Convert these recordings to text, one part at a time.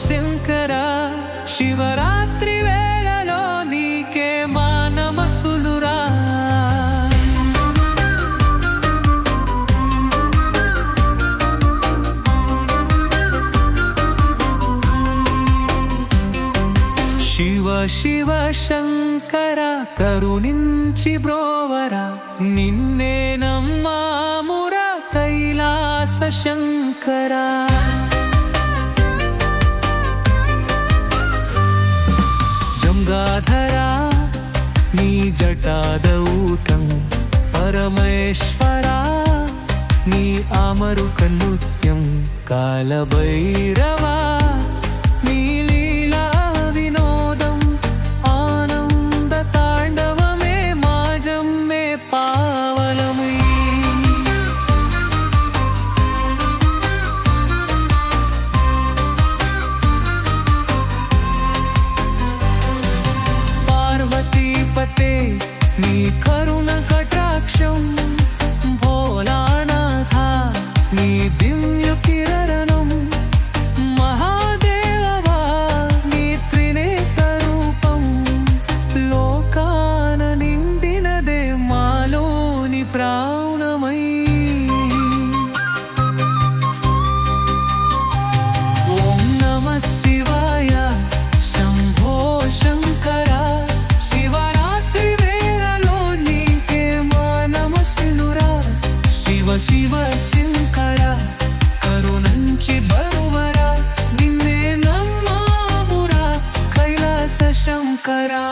శంకరా శివరాత్రి వేళలో నీకే మా నమస్సులురా. శివ శివ శంకర కరుణించి బ్రోవరా, నిన్నే నమ్మామురా కైలాస శంకరా. జంగాధరా నీ జటాదౌటం, పరమేశ్వరా నీ ఆమరుక నృత్యం, కాలభైరవా నీ లీలా వినోదం, ఆనంద తాండవమే మాజమ్మే పావలమై. పార్వతీపతే నీ కరుణ కటాక్షం, భోలానాథ నీ దివ్య కిరణం, మహాదేవా నీ త్రినేత్ర రూపం, లోకాన నిండినదే మాలోని ప్రాణమై. ఓం నమః శివాయ శంభో శంకర, శివరాత్రి వేళలో నీకే మా నమస్సులురా. శివ శివ శంకర కరుణించి బరువరా, నిన్నే నమ్మామురా కైలాస శంకరా.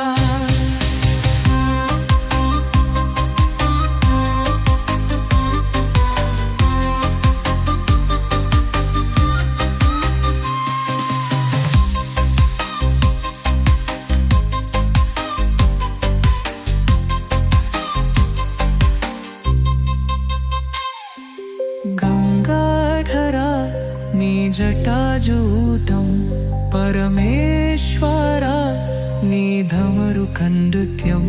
గంగాధరా నీ జటాజూటం, పరమేశ్వరా నీ ధమరు నృత్యం,